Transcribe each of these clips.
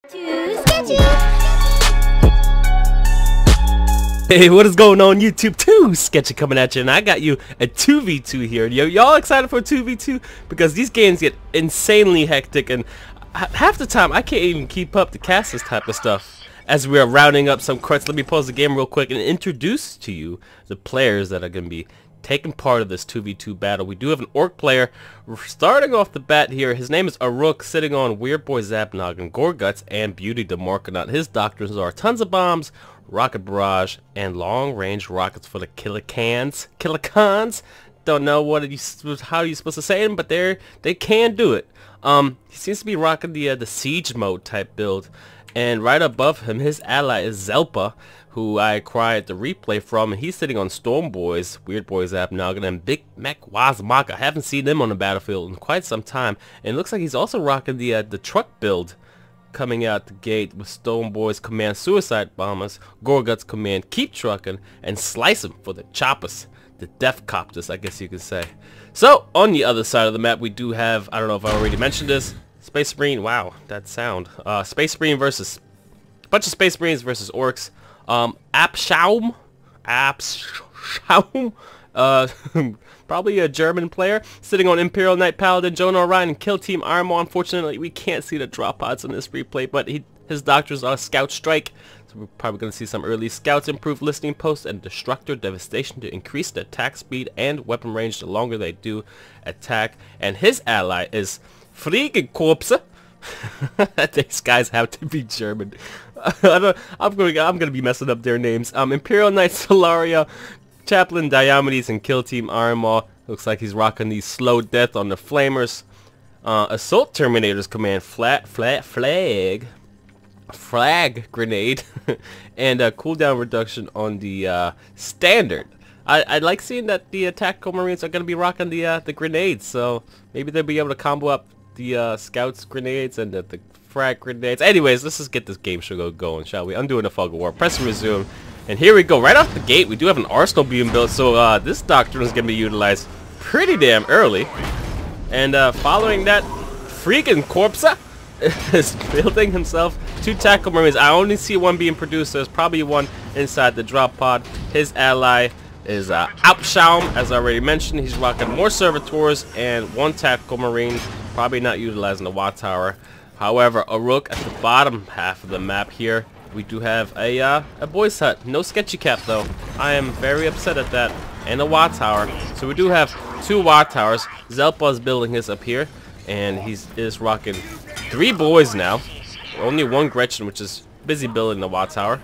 Too sketchy. Hey, what is going on YouTube? Too Sketchy coming at you, and I got you a 2v2 here. Y'all excited for a 2v2? Because these games get insanely hectic, and half the time I can't even keep up to cast this type of stuff. As we are rounding up some credits, let me pause the game real quick and introduce to you the players that are going to be taking part of this 2v2 battle. We do have an orc player starting off the bat here. His name is ORKS, sitting on Weird Boy Zapnog, Gorguts, and Beauty the Morkonaut. His doctrines are tons of bombs, rocket barrage, and long-range rockets for the killicans. Don't know how you're supposed to say them, but they can do it. He seems to be rocking the siege mode type build, and right above him, his ally is Zelpa, who I acquired the replay from, and he's sitting on Storm Boys, Weird Boy Zapnog, and Big Mac Wazmaka. I haven't seen them on the battlefield in quite some time, and it looks like he's also rocking the truck build. Coming out the gate with Stone Boys command Suicide Bombers, Gorguts command Keep Truckin', and Slice 'em for the choppers, the Death Copters, I guess you could say. So, on the other side of the map, we do have, I don't know if I already mentioned this, Space Marine, wow, that sound. Space Marine versus, a bunch of Space Marines versus Orcs. Abschaum, probably a German player, sitting on Imperial Knight Paladin, Jonah Orion, and Kill Team Armor. Unfortunately, we can't see the drop pods in this replay, but his doctrines are Scout Strike, so we're probably going to see some early Scouts, Improved Listening Posts, and Destructor Devastation to increase the attack speed and weapon range the longer they do attack. And his ally is Fliegenkorpse. These guys have to be German. I'm gonna be messing up their names. Imperial Knight Solaria, Chaplain Diomedes, and Kill Team Armor. Looks like he's rocking the slow death on the Flamers. Assault Terminators command Flag Grenade, and cooldown reduction on the Standard. I like seeing that the Tactical Marines are gonna be rocking the grenades, so maybe they'll be able to combo up the Scouts grenades and the frag grenades. Anyways, let's just get this game show going, shall we? Undoing the Fog of War. Press resume. And here we go. Right off the gate, we do have an arsenal being built, so this doctrine is going to be utilized pretty damn early. And following that, freaking Corpsa is building himself 2 Tactical Marines. I only see one being produced. There's probably one inside the drop pod. His ally is Abschaum, as I already mentioned. He's rocking more Servitors and 1 Tactical Marine. Probably not utilizing the Watt Tower. However, a Rook at the bottom half of the map here. We do have a boys hut. No sketchy cap though. I am very upset at that. And a Watt Tower. So we do have 2 Watt Towers. Zelpa is building his up here, and he is rocking 3 boys now. Only 1 Gretchen, which is busy building the Watt Tower.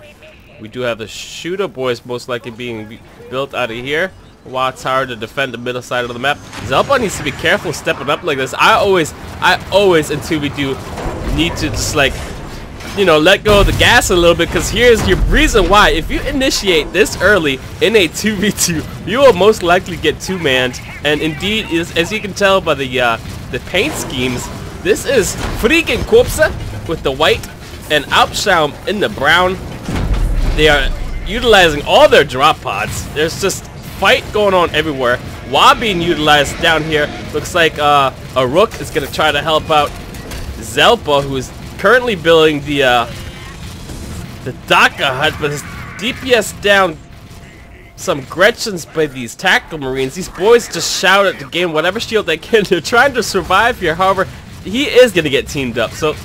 We do have the Shooter Boys most likely being built out of here. Watt Tower to defend the middle side of the map. Zelpa needs to be careful stepping up like this. I always in 2v2 need to just, like, you know, let go of the gas a little bit, because here's your reason why. If you initiate this early in a 2v2, you will most likely get 2-manned. And indeed, as you can tell by the paint schemes, this is freaking Korpse with the white and Abschaum in the brown. They are utilizing all their drop pods. There's just fight going on everywhere. While being utilized down here, looks like a Rook is going to try to help out Zelpa, who is currently building the Daka hut, but his DPS down some Gretchens by these Tactical Marines. These boys just shout at the game whatever shield they can. They're trying to survive here. However, he is going to get teamed up. So,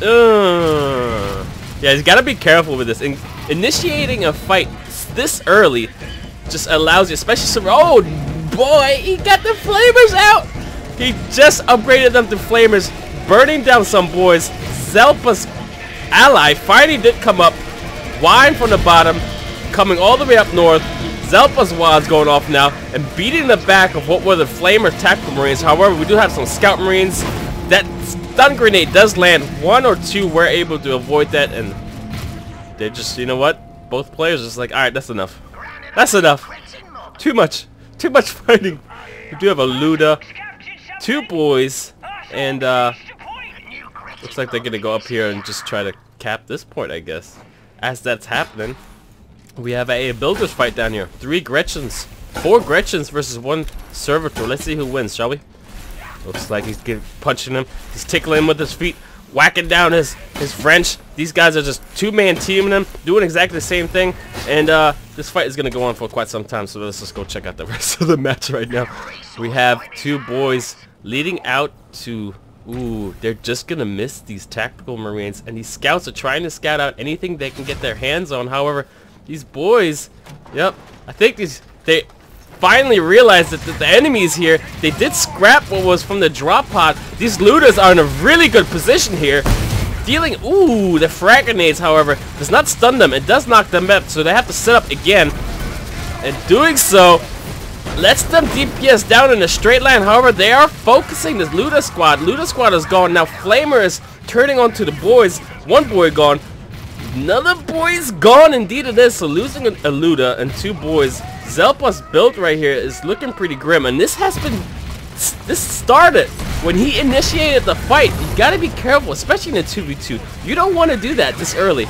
yeah, he's got to be careful with this. Initiating a fight this early just allows you, especially oh boy, he got the Flamers out. He just upgraded them to Flamers, burning down some boys. Zelpa's ally finally did come up, Wine from the bottom, coming all the way up north. Zelpa's Wad's going off now and beating the back of what were the Flamer Tactical Marines. However, we do have some Scout Marines. That stun grenade does land. 1 or 2 were able to avoid that, and they just, you know what? Both players are just like, alright, that's enough. That's enough. Too much fighting. We do have a Luda, 2 boys, and looks like they're gonna go up here and just try to cap this point, I guess. As that's happening, we have a builders fight down here. 3 Gretchens, 4 Gretchens versus 1 Servitor. Let's see who wins, shall we? Looks like he's punching him. He's tickling him with his feet. whacking down his French. These guys are just two-man teaming them, doing exactly the same thing. And this fight is going to go on for quite some time, so let's just go check out the rest of the match right now. We have two boys leading out to... Ooh, they're just going to miss these tactical Marines. And these scouts are trying to scout out anything they can get their hands on. However, these boys... Yep, I think they finally realized that the enemy is here. They did scrap what was from the drop pod. These looters are in a really good position here. Dealing, ooh, the frag grenades, however, does not stun them. It does knock them up, so they have to set up again. And doing so, lets them DPS down in a straight line. However, they are focusing this looter squad. Looter squad is gone. Now Flamer is turning onto the boys. One boy gone. Another boy is gone. Indeed it is. So losing a looter and two boys. Zelpa's build right here is looking pretty grim. And this started when he initiated the fight. You gotta be careful, especially in a 2v2. You don't want to do that this early.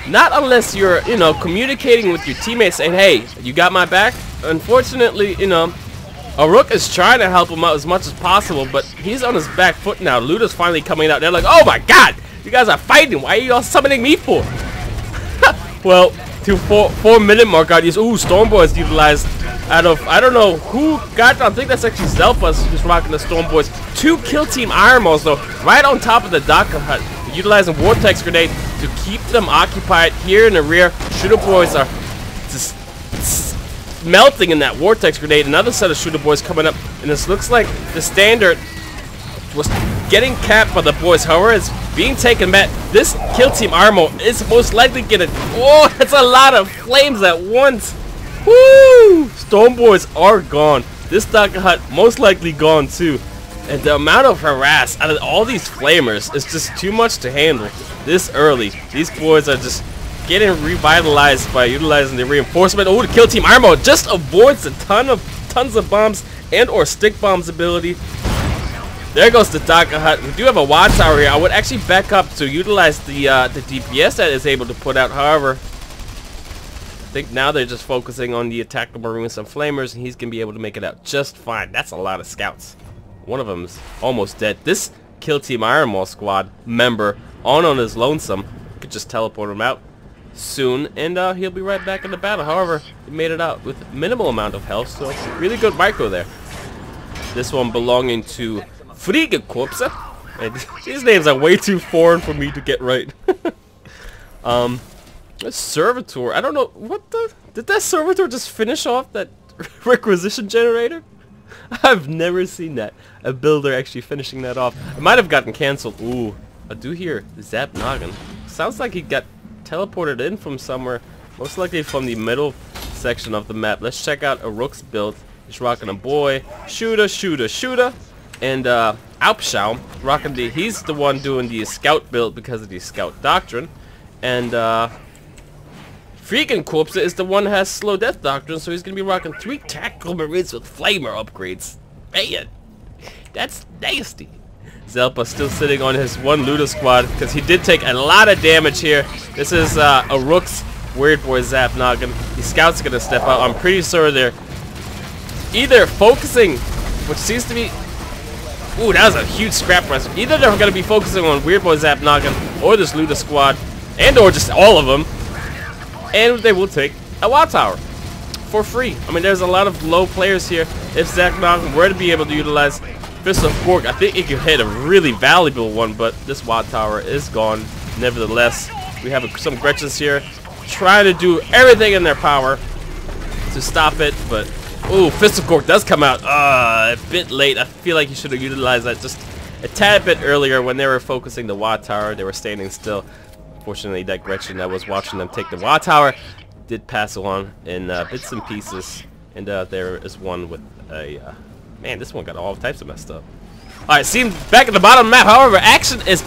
Not unless you're, you know, communicating with your teammates saying, hey, you got my back? Unfortunately, you know, ORKS is trying to help him out as much as possible, but he's on his back foot now. Looter's finally coming out. They're like, oh my god, you guys are fighting. Why are you all summoning me for? Well, to 4-minute mark, I use, ooh, Stormboy utilized out of, I don't know who got, I think that's actually Zelpa who's rocking the Stormboys. 2 kill team Iron Balls though, right on top of the Daka hut. Utilizing Vortex Grenade to keep them occupied here in the rear. Shooter Boys are just melting in that Vortex Grenade. Another set of Shooter Boys coming up, and this looks like the standard was getting capped by the boys. However, it's being taken back. This kill team Armo is most likely gonna... Oh, that's a lot of flames at once. Woo! Storm Boys are gone. This Daka hut most likely gone too. And the amount of harass out of all these flamers is just too much to handle this early. These boys are just getting revitalized by utilizing the reinforcement. Oh, the kill team Armo just avoids tons of bombs and or stick bombs ability. There goes the Daka hut. We do have a watch tower here. I would actually back up to utilize the DPS that is able to put out. However, I think now they're just focusing on the attack of Marines and Flamers, and he's gonna be able to make it out just fine. That's a lot of scouts. One of them's almost dead. This kill team Iron Maw squad member on his lonesome could just teleport him out soon, and he'll be right back in the battle. However, he made it out with minimal amount of health, so really good micro there. This one belonging to Friegekorpse, and these names are way too foreign for me to get right. Servitor, I don't know what did that Servitor just finish off that requisition generator? I've never seen that. A builder actually finishing that off. It might have gotten cancelled. Ooh, I do hear Zap Noggin. Sounds like he got teleported in from somewhere. Most likely from the middle section of the map. Let's check out ORKS build. He's rocking a boy. Shooter. And Alpschau rocking he's the one doing the scout build because of the scout doctrine. And Friegekorpse is the one that has slow death doctrine, so he's gonna be rocking 3 tactical marines with flamer upgrades. Man, that's nasty. Zelpa still sitting on his one looter squad because he did take a lot of damage here. This is ORKS weird boy Zap Noggin. The scouts are gonna step out. I'm pretty sure they're either focusing, which seems to be... Ooh, that was a huge scrap press. Either they're going to be focusing on Weird Boy Zap Noggin or this looter squad, and or just all of them, and they will take a WoW tower for free. I mean, there's a lot of low players here. If Zap Noggin were to be able to utilize Fist of Gork, I think it could hit a really valuable one, but this WoW tower is gone. Nevertheless, we have some Gretchens here trying to do everything in their power to stop it, but... Ooh, Fist of Gork does come out a bit late. I feel like you should have utilized that just a tad bit earlier when they were focusing the WoW tower. They were standing still. Fortunately, that Gretchen that was watching them take the WoW tower did pass along in bits and pieces. And there is one with a... man, this one got all types of messed up. Alright, see him back at the bottom of the map. However, action is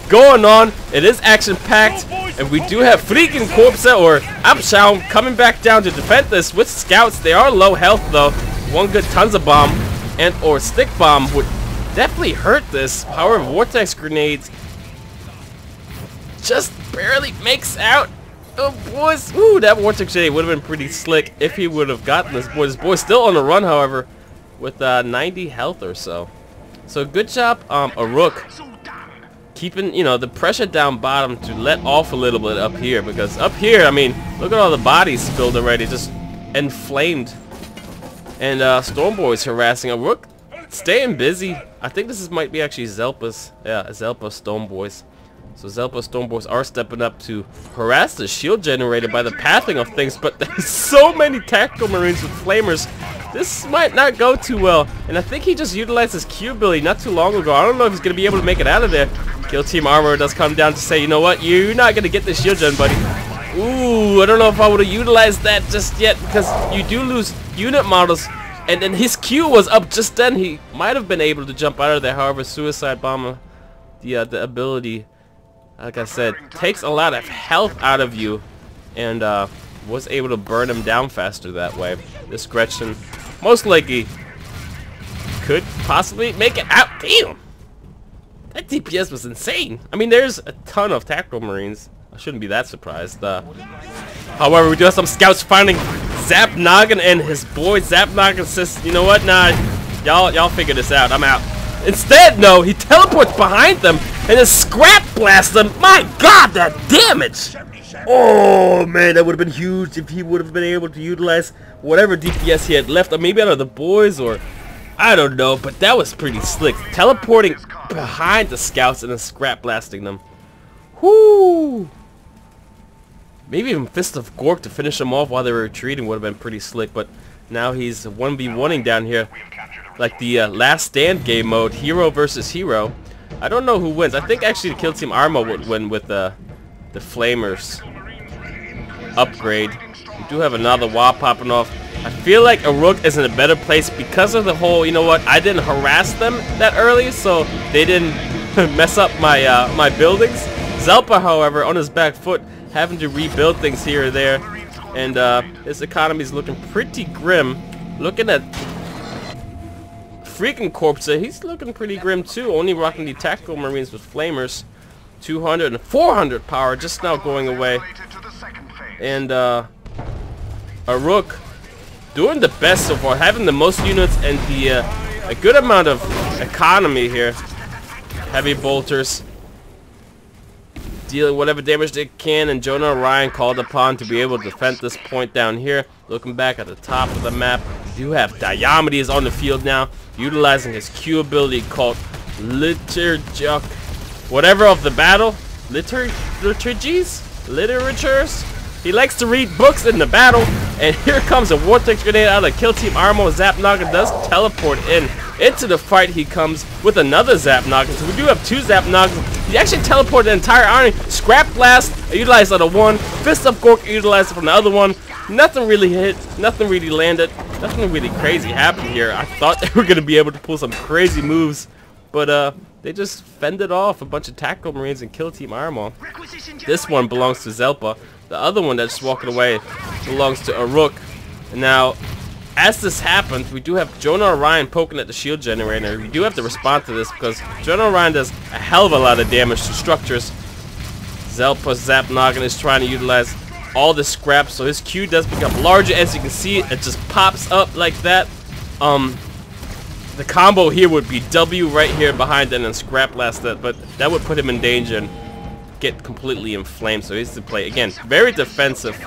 going on. It is action-packed. And we do have Friegekorpse or Alpschau coming back down to defend this with scouts. They are low health though. One good tons of bomb and or stick bomb would definitely hurt this. However, Vortex Grenades just barely makes out. Oh boys, ooh, that Vortex Grenade would have been pretty slick if he would have gotten this boy. This boy's still on the run, however, with 90 health or so. So good job, ORKS keeping, you know, the pressure down bottom to let off a little bit up here, because up here, I mean, look at all the bodies spilled already, just inflamed. And Stormboy's harassing a Rook, staying busy. I think this might be actually Zelpa's, yeah, Zelpa Stormboys. So Zelpa Stormboys are stepping up to harass the shield generator by the pathing of things, but there's so many tactical marines with flamers. This might not go too well, and I think he just utilized his Q ability not too long ago. I don't know if he's going to be able to make it out of there. Kill Team Armor does come down to say, you know what, you're not going to get this shield gen, buddy. Ooh, I don't know if I would have utilized that just yet, because you do lose unit models, and then his Q was up just then. He might have been able to jump out of there. However, Suicide Bomber, the ability, like I said, takes a lot of health out of you, and was able to burn him down faster that way. This Gretchen most likely could possibly make it out. Damn! That DPS was insane. I mean, there's a ton of tactical marines. I shouldn't be that surprised. However, we do have some scouts finding Zap Noggin, and his boy Zap Noggin says, you know what, nah, y'all figure this out, I'm out. Instead, no, he teleports behind them and just scrap blasts them. My god, that damage! Oh man, that would have been huge if he would have been able to utilize whatever DPS he had left, or maybe out of the boys, or I don't know, but that was pretty slick. Teleporting behind the scouts and then scrap blasting them. Whoo! Maybe even Fist of Gork to finish them off while they were retreating would have been pretty slick, but now he's 1v1ing down here. Like the Last Stand game mode, hero versus hero. I don't know who wins. I think actually the Kill Team Armo would win with the Flamers upgrade. We do have another wall popping off. I feel like a Rook is in a better place because of the whole, you know what, I didn't harass them that early, so they didn't mess up my my buildings. Zelpa, however, on his back foot, having to rebuild things here or there, and his economy's looking pretty grim. Looking at freaking Corpse, he's looking pretty grim too, only rocking the tactical marines with flamers. 200 and 400 power just now going away, and a Rook doing the best so far, having the most units and the a good amount of economy here. Heavy bolters dealing whatever damage they can, and Jonah Ryan called upon to be able to defend this point down here. Looking back at the top of the map, you do have Diomedes on the field now, utilizing his Q ability called Liturgic, whatever of the battle, liturgies, literatures. He likes to read books in the battle, and here comes a Vortex Grenade out of Kill Team Armo. Zap Noggin does teleport in. Into the fight he comes with another Zap Noggin, so we do have two Zap Noggins. He actually teleported the entire army. Scrap Blast utilized on the one, Fist of Gork utilized from the other one. Nothing really hit, nothing really landed, nothing really crazy happened here. I thought they were going to be able to pull some crazy moves, but they just fended off a bunch of tactical marines and Kill Team Armo. This one belongs to Zelpa. The other one that's walking away belongs to a Rook. And now, as this happens, we do have Jonah Orion poking at the shield generator. We do have to respond to this because Jonah Orion does a hell of a lot of damage to structures. Zelpa Zap Noggin is trying to utilize all the scrap, so his Q does become larger. As you can see, it just pops up like that. The combo here would be W right here behind it and then scrap blast that, but that would put him in danger and get completely inflamed, so he has to play again very defensive.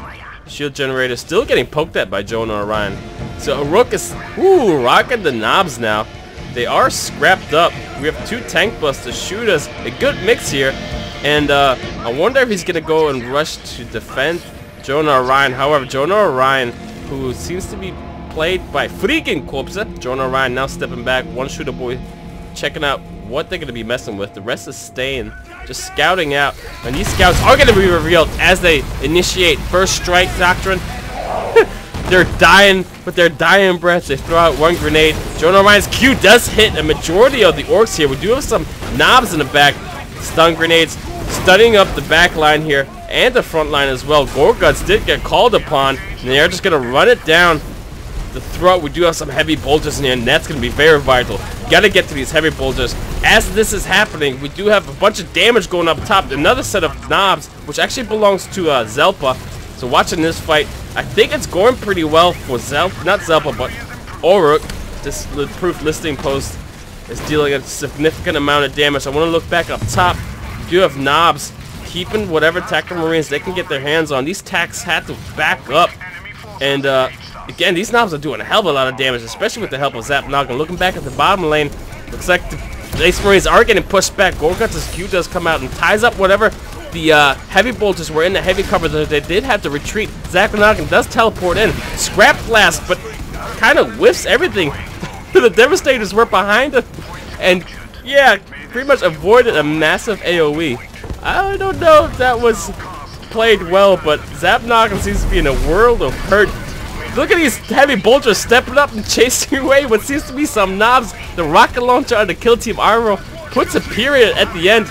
Shield generator still getting poked at by Jonah Orion. So Rook is rocking the knobs now. They are scrapped up. We have two tank busts to shoot us. A good mix here, and I wonder if he's gonna go and rush to defend Jonah Orion. However, Jonah Orion, who seems to be played by freaking Corpse, Jonah Orion now stepping back. One shooter boy checking out what they're gonna be messing with. The rest is staying, just scouting out, and these scouts are gonna be revealed as they initiate first strike doctrine. They're dying with their dying breaths. They throw out one grenade. Jonah Orion's Q does hit a majority of the orcs here. We do have some knobs in the back. Stun grenades stunning up the back line here and the front line as well. Gorguts did get called upon, and they are just gonna run it down the throat. We do have some heavy bolters in here, and that's going to be very vital. Gotta get to these heavy bolters. As this is happening, we do have a bunch of damage going up top. Another set of knobs, which actually belongs to Zelpa. So watching this fight, I think it's going pretty well for not Zelpa, but Oruk. This proof listing post is dealing a significant amount of damage. I want to look back up top. do have Knobs keeping whatever tactical marines they can get their hands on. These tacks had to back up. And again, these Knobs are doing a hell of a lot of damage, especially with the help of Zap Noggin. Looking back at the bottom lane, looks like the Ace Marines are getting pushed back. Gorguts' Q does come out and ties up whatever the heavy bolters were in the heavy cover. They did have to retreat. Zap Noggin does teleport in. Scrap Blast, but kind of whiffs everything. The Devastators were behind him. And yeah, pretty much avoided a massive AoE. I don't know if that was played well, but Zap Noggin seems to be in a world of hurt. Look at these heavy bolters stepping up and chasing away what seems to be some Knobs. The rocket launcher on the Kill Team armor puts a period at the end.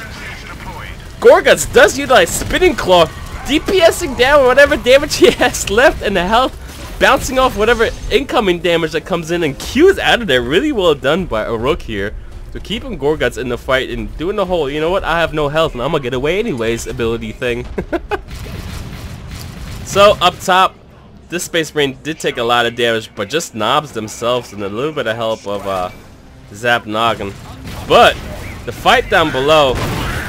Gorguts does utilize Spinning Claw, DPSing down whatever damage he has left, and the health bouncing off whatever incoming damage that comes in, and Q's out of there. Really well done by Ork here to keeping Gorguts in the fight and doing the whole, you know what, I have no health and I'm gonna get away anyways ability thing. So up top, this Space Marine did take a lot of damage, but just Knobs themselves and a little bit of help of Zap Noggin. But the fight down below,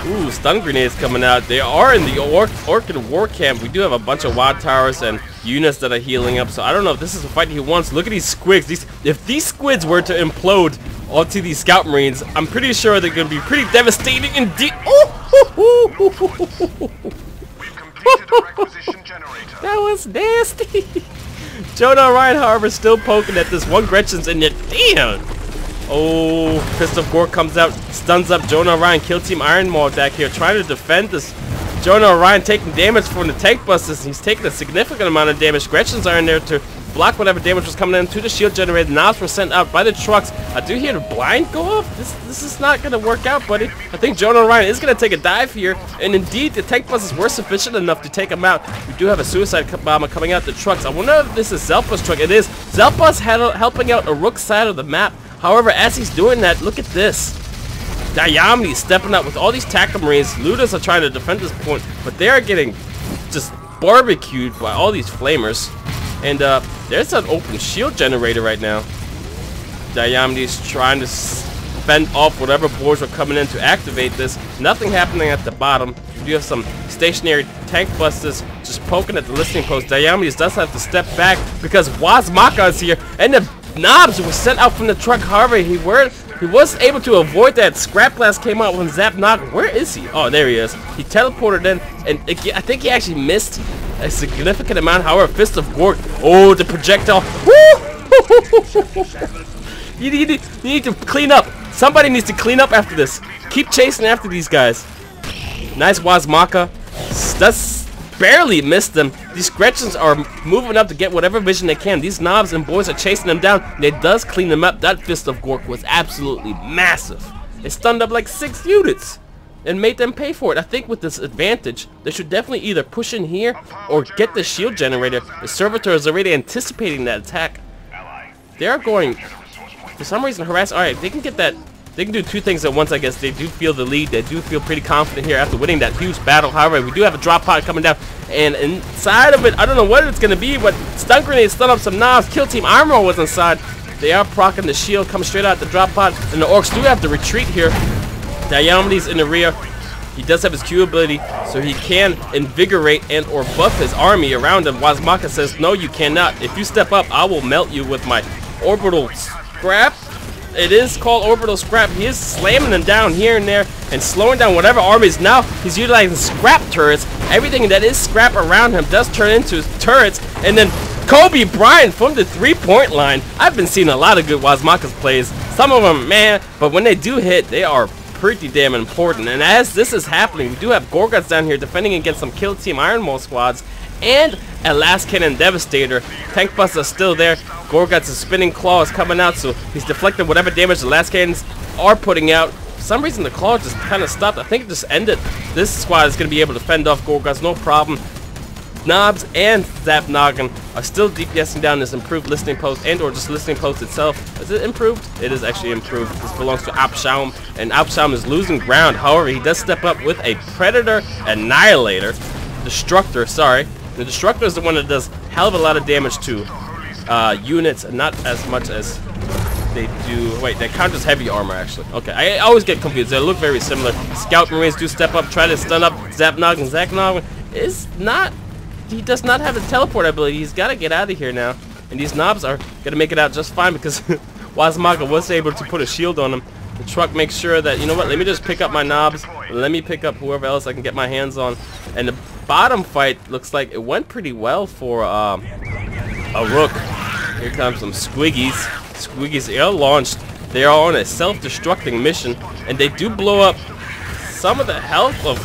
ooh, stun grenades coming out. They are in the Orchid War Camp. We do have a bunch of Watt Towers and units that are healing up, so I don't know if this is a fight he wants. Look at these squids. If these squids were to implode onto these Scout Marines, I'm pretty sure they're going to be pretty devastating indeed. That was nasty. Jonah Ryan, however, still poking at this one. Gretchen's in there. Damn. Oh, Fist of Gork comes out, stuns up Jonah Ryan. Kill Team Iron Maul back here trying to defend this. Jonah Ryan taking damage from the tank busters. He's taking a significant amount of damage. Gretchen's are in there to block whatever damage was coming into the shield generator. Knobs were sent out by the trucks. I do hear the blind go off. This is not going to work out, buddy. I think Jonah Ryan is going to take a dive here. And indeed, the tank busters were sufficient enough to take him out. We do have a suicide bomber coming out the trucks. I wonder if this is Zelpa's truck. It is. Zelpa's helping out a Rook side of the map. However, as he's doing that, look at this. Diamond stepping up with all these tactical marines. Ludas are trying to defend this point, but they are getting just barbecued by all these flamers. And there's an open shield generator right now. Diamedes trying to fend off whatever boards were coming in to activate this. Nothing happening at the bottom. We do have some stationary tank busters just poking at the listening post. Diamedes does have to step back because Wazmaka is here, and the Knobs were sent out from the truck. However, he was able to avoid that. Scrap Blast came out when Zap Noggin. Where is he? Oh, there he is. He teleported in, and I think he actually missed a significant amount. However, Fist of Gork. Oh, the projectile. Woo! You need to clean up. Somebody needs to clean up after this. Keep chasing after these guys. Nice Wazmaka. That's barely missed them. These Gretchens are moving up to get whatever vision they can. These Knobs and boys are chasing them down. And it does clean them up. That Fist of Gork was absolutely massive. It stunned up like 6 units and made them pay for it. I think with this advantage, they should definitely either push in here or get the shield generator. The Servitor is already anticipating that attack. They are going, for some reason, harass. Alright, they can get that. They can do 2 things at once, I guess. They do feel the lead. They do feel pretty confident here after winning that huge battle. However, we do have a drop pod coming down. And inside of it, I don't know what it's going to be, but stun grenades stun up some Knobs. Kill Team Armor was inside. They are proccing the shield, coming straight out the drop pod. And the Orcs do have to retreat here. Diomedes in the rear. He does have his Q ability, so he can invigorate and or buff his army around him. Wazmaka says, no, you cannot. If you step up, I will melt you with my orbital scrap. It is called orbital scrap. He is slamming them down here and there and slowing down whatever armies. Now he's utilizing scrap turrets. Everything that is scrap around him does turn into turrets. And then Kobe Bryant from the 3-point line. I've been seeing a lot of good Wazmaka's plays. Some of them, man, but when they do hit, they are pretty damn important. And as this is happening, we do have Gorguts down here defending against some Kill Team Iron Maul squads and a Last Cannon Devastator. Tank Busters are still there. Gorguts' Spinning Claw is coming out, so he's deflecting whatever damage the Last Cannons are putting out. For some reason, the claw just kind of stopped. I think it just ended. This squad is going to be able to fend off Gorguts, no problem. Knobs and Zap Noggin are still DPSing down this improved listening post and or just listening post itself. Is it improved? It is actually improved. This belongs to Abschaum, and Abschaum is losing ground. However, he does step up with a Predator Annihilator. Destructor, sorry. The Destructor is the one that does hell of a lot of damage to units, not as much as they do. Wait, that counts as heavy armor actually. Okay, I always get confused. They look very similar. Scout Marines do step up, try to stun up Zap Noggin. Zap Noggin is not. He does not have the teleport ability. He's got to get out of here now. And these knobs are gonna make it out just fine because Wazmaka was able to put a shield on him. The truck makes sure that, you know what, let me just pick up my knobs. Let me pick up whoever else I can get my hands on. And the bottom fight looks like it went pretty well for a Rook. Here comes some Squiggies. Squiggies are launched. They are on a self-destructing mission. And they do blow up some of the health of...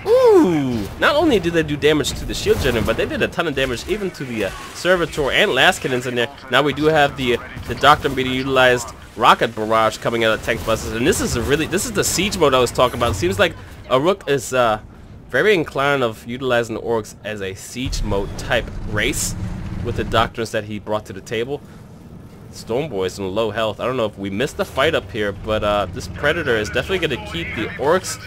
Ooh! Not only did they do damage to the shield generator, but they did a ton of damage even to the Servitor and last cannons in there. Now we do have the Doctor being utilized rocket barrage coming out of tank buses, and this is the siege mode I was talking about. It seems like a Rook is very inclined of utilizing the orcs as a siege mode type race with the doctrines that he brought to the table. Stormboy's in low health. I don't know if we missed the fight up here, but this Predator is definitely going to keep the orcs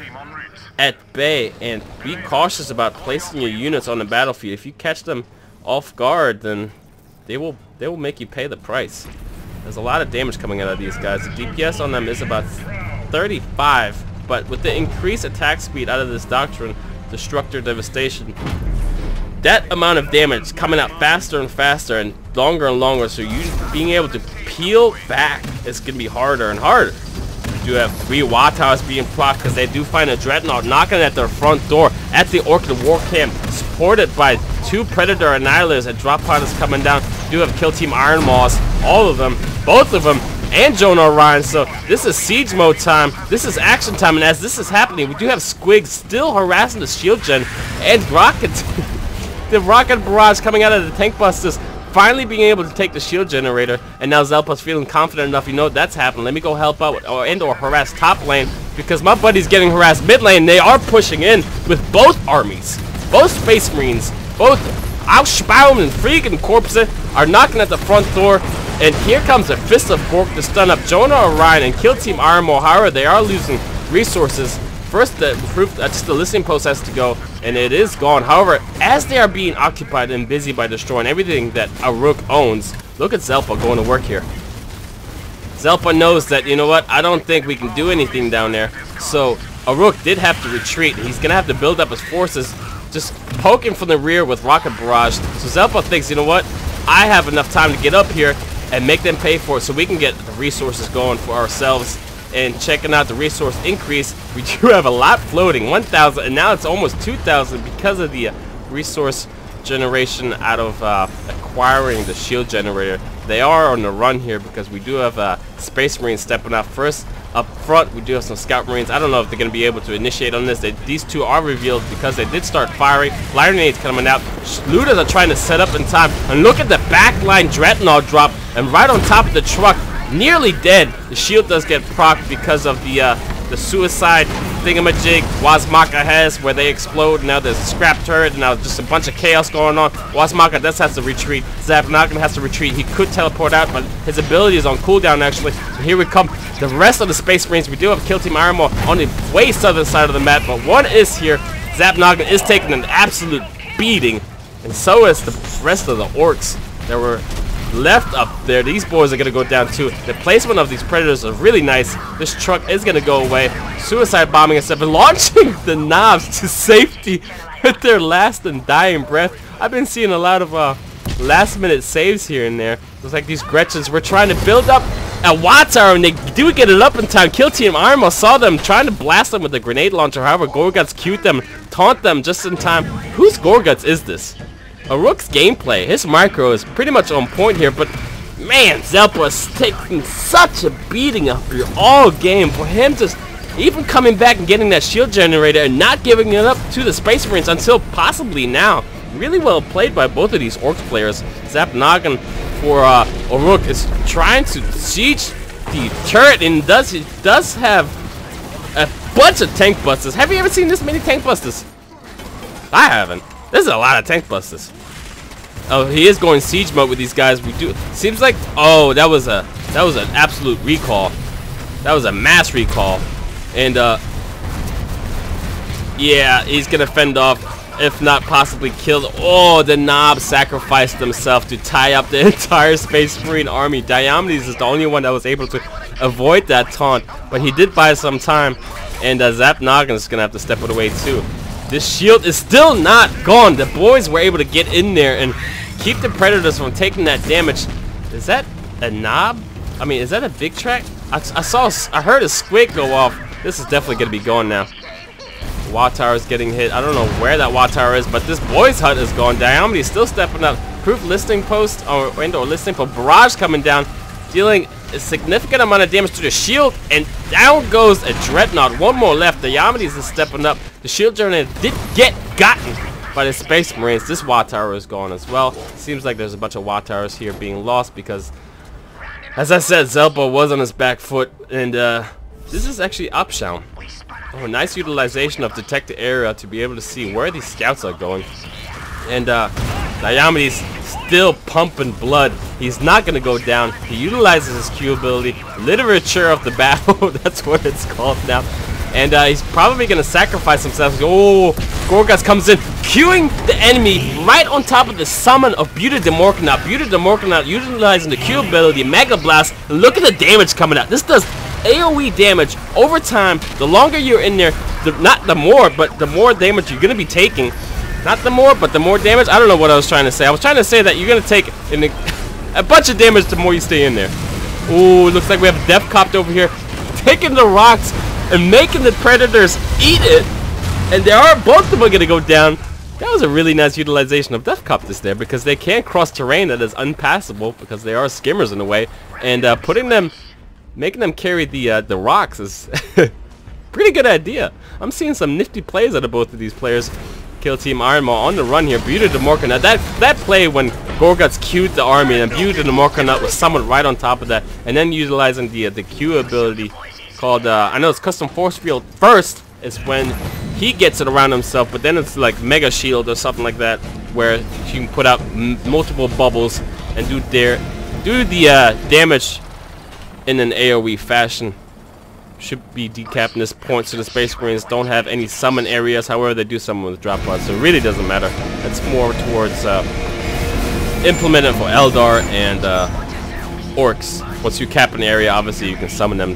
at bay, and be cautious about placing your units on the battlefield. If you catch them off guard, then they will make you pay the price. There's a lot of damage coming out of these guys. The DPS on them is about 35, but with the increased attack speed out of this doctrine, Destructor Devastation, that amount of damage coming out faster and faster and longer, so you being able to peel back is going to be harder and harder. You do have 3 Watars being procced because they do find a Dreadnought knocking at their front door at the Orchid War Camp, supported by 2 Predator Annihilators and drop pilots coming down. You do have Kill Team Iron Moss, all of them, both of them, and Jonah Orion. So this is siege mode time. This is action time, and as this is happening, we do have Squig still harassing the shield gen and rockets. The rocket barrage coming out of the tank busters, finally being able to take the shield generator, and now Zelpa's feeling confident enough. You know that's happening. Let me go help out or harass top lane, because my buddy's getting harassed mid lane. They are pushing in with both armies, both Space Marines, both Ausspaum and freaking Corpse are knocking at the front door. And here comes a Fist of Gork to stun up Jonah Orion and Kill Team Armor. However, they are losing resources. First, just the listening post has to go, and it is gone. However, as they are being occupied and busy by destroying everything that a Rook owns, look at Zelpa going to work here. Zelpa knows that, you know what, I don't think we can do anything down there. So, a Rook did have to retreat. He's going to have to build up his forces, just poking from the rear with rocket barrage. So Zelpa thinks, you know what, I have enough time to get up here and make them pay for it so we can get the resources going for ourselves. And checking out the resource increase, we do have a lot floating, 1,000, and now it's almost 2,000 because of the resource generation out of acquiring the shield generator. They are on the run here because we do have Space Marines stepping out first. Up front, we do have some Scout Marines. I don't know if they're going to be able to initiate on this. These 2 are revealed because they did start firing. Fire grenades coming out. Looters are trying to set up in time. And look at the backline Dreadnought drop. And right on top of the truck, nearly dead. The shield does get procced because of the suicide thingamajig Wazmaka has, where they explode. Now there's a scrap turret, and now just a bunch of chaos going on. Wazmaka does have to retreat. Zap Noggin has to retreat. He could teleport out, but his ability is on cooldown actually. So here we come. The rest of the Space Marines, we do have Kill Team Iron Maw on the way southern side of the map, but one is here. Zap Noggin is taking an absolute beating, and so is the rest of the orcs that were left up there. These boys are going to go down too. The placement of these Predators is really nice. This truck is going to go away. Suicide bombing and stuff, and launching the knobs to safety with their last and dying breath. I've been seeing a lot of last minute saves here and there. Looks like these Gretchens were trying to build up a Watar, and they do get it up in time. Kill Team Armor saw them trying to blast them with a grenade launcher. However, Gorguts cute them, taunt them just in time. Whose Gorguts is this? A Rook's gameplay, his micro is pretty much on point here, but man, Zelpa's taking such a beating after all game. For him just even coming back and getting that shield generator and not giving it up to the Space Marines until possibly now. Really well played by both of these Orcs players. Zap Noggin for Rook is trying to siege the turret, and he does have a bunch of tank busters. Have you ever seen this many tank busters? I haven't. This is a lot of tank busters. Oh, he is going siege mode with these guys. We do. Seems like, oh, that was an absolute recall. That was a mass recall, and yeah, he's gonna fend off if not possibly killed. Oh, the Knob sacrificed himself to tie up the entire Space Marine army. Diomedes is the only one that was able to avoid that taunt, but he did buy some time, and Zap Noggin is gonna have to step it away too. This shield is still not gone. The boys were able to get in there and keep the Predators from taking that damage. Is that a Knob? I mean, is that a big track? I heard a squig go off. This is definitely gonna be gone now. Watt Tower is getting hit. I don't know where that Watt Tower is, but this boy's hut is gone. Diomedes still stepping up. Proof listing post or listing for barrage coming down, dealing a significant amount of damage to the shield, and down goes a Dreadnought. One more left. Diomedes is stepping up. The shield journey did get gotten by the Space Marines. This Watt Tower is gone as well. Seems like there's a bunch of Watt Towers here being lost because, as I said, Zelpa was on his back foot, and this is actually Upshown. Oh, nice utilization of detect the area to be able to see where these scouts are going. And Diomedes still pumping blood. He's not going to go down. He utilizes his Q ability. Literature of the battle. That's what it's called now. And he's probably going to sacrifice himself. Oh, Gorgas comes in, queuing the enemy right on top of the summon of Beauty de Morkanaut. Beauty de Morkanaut utilizing the Q ability, Mega Blast. Look at the damage coming out. This does AoE damage over time. The longer you're in there, not the more, but the more damage you're going to be taking. Not the more, but the more damage. I don't know what I was trying to say. I was trying to say that you're going to take a bunch of damage the more you stay in there. Ooh, looks like we have Death Copped over here, taking the rocks and making the Predators eat it. And both of them are going to go down. That was a really nice utilization of Death Copters there, because they can't cross terrain that is unpassable because they are skimmers in a way. And making them carry the rocks is pretty good idea. I'm seeing some nifty plays out of both of these players. Kill Team Iron Maw on the run here. Beauty de Morkanaut. That play when Gorguts queued the army and Beauty de Morkanaut was summoned right on top of that, and then utilizing the Q ability called I know it's Custom Force Field first is when he gets it around himself, but then it's like Mega Shield or something like that, where you can put out multiple bubbles and do the damage in an AoE fashion. Should be decapping this point, so the Space Marines don't have any summon areas. However, they do summon with drop pods, so it really doesn't matter. That's more towards implemented for Eldar and Orcs. Once you cap an area, obviously you can summon them.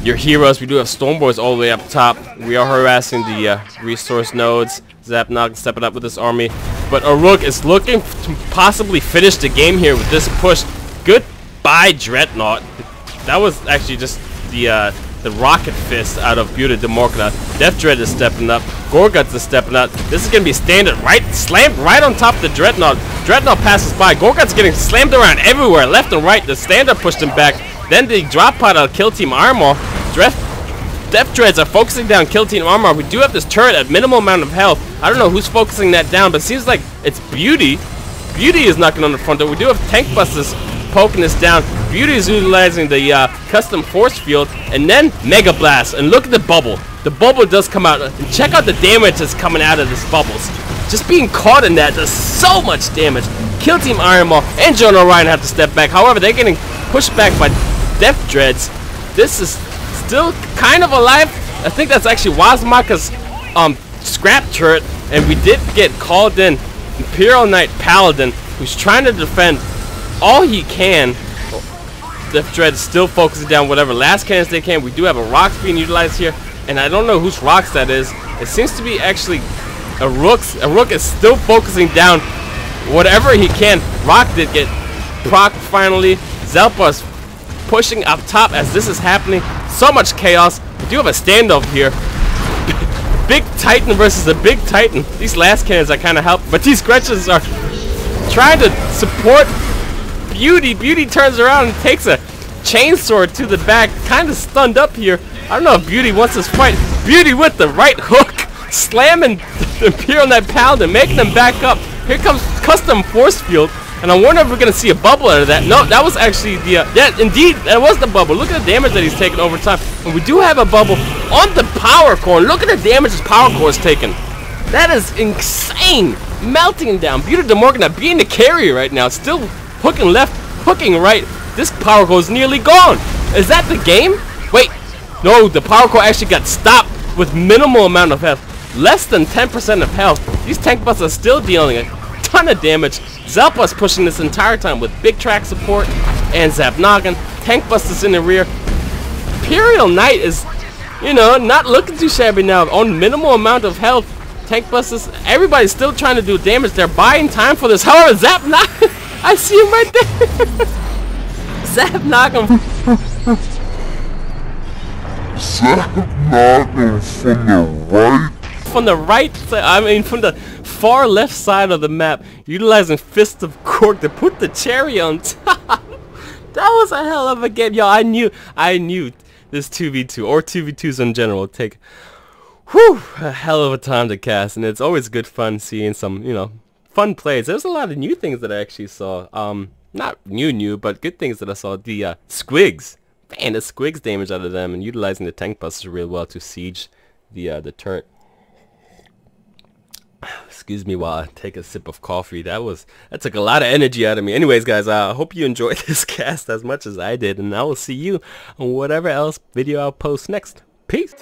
Your heroes, we do have Stormboys all the way up top. We are harassing the resource nodes. Zapnog stepping up with this army, but Uruk is looking to possibly finish the game here with this push. Goodbye, Dreadnought. That was actually just the rocket fist out of Beauty de Morkanaut. Death Dread is stepping up. Gorguts is stepping up. This is gonna be standard, right? Slammed right on top of the Dreadnought. Dreadnought passes by. Gorguts getting slammed around everywhere, left and right. The standard pushed him back. Then the drop pod out of Kill Team Armor. Death Dreads are focusing down Kill Team Armor. We do have this turret at minimal amount of health. I don't know who's focusing that down, but it seems like it's Beauty. Beauty is knocking on the front door. We do have Tank Busters poking this down. Beauty is utilizing the custom force field, and then Mega Blast. And look at the bubble. The bubble does come out. And check out the damage that's coming out of these bubbles. Just being caught in that does so much damage. Kill Team Iron Maw and Jonah Ryan have to step back. However, they're getting pushed back by Death Dreads. This is still kind of alive. I think that's actually Wazmaka's scrap turret, and we did get called in Imperial Knight Paladin, who's trying to defend all he can. Death Dread is still focusing down whatever last cannons they can. We do have a rocks being utilized here, and I don't know whose rocks that is. It seems to be actually a Rook's. A Rook is still focusing down whatever he can. Rock did get proc finally. Zelpa's pushing up top as this is happening. So much chaos. We do have a standoff here. Big Titan versus a big Titan. These last cannons are kind of helping, but these Gretchens are trying to support Beauty. Beauty turns around and takes a chainsword to the back, kind of stunned up here. I don't know if Beauty wants this fight. Beauty with the right hook, slamming the Imperial Knight Paladin, making them back up. Here comes Custom Force Field, and I wonder if we're gonna see a bubble out of that. No, that was actually the yeah, indeed, that was the bubble. Look at the damage that he's taken over time. And we do have a bubble on the power core. Look at the damage his power core is taking. That is insane. Melting down. Beauty de Morkanaut being the carrier right now. Still hooking left, hooking right. This power core is nearly gone. Is that the game? Wait, no, the power core actually got stopped with minimal amount of health. less than 10% of health. These tank busts are still dealing a ton of damage. Zelpa's pushing this entire time with big track support and Zapnoggin. Tank busters in the rear. Imperial Knight is, you know, not looking too shabby now. On minimal amount of health. Tank busters, everybody's still trying to do damage. They're buying time for this. However, Zapnoggin, I see him right there. Zapnoggin. Zapnoggin from the right side, I mean from the far left side of the map, utilizing Fist of Cork to put the cherry on top. That was a hell of a game, y'all. I knew this 2v2 or 2v2s in general would take a hell of a time to cast, and it's always good fun seeing some, you know, fun plays. There's a lot of new things that I actually saw. Not new, but good things that I saw. The squigs, man, the squigs damage out of them, and utilizing the tank busters real well to siege the turret. Excuse me while I take a sip of coffee. That took a lot of energy out of me. Anyways, guys, I hope you enjoyed this cast as much as I did, and I will see you on whatever else video I'll post next. Peace.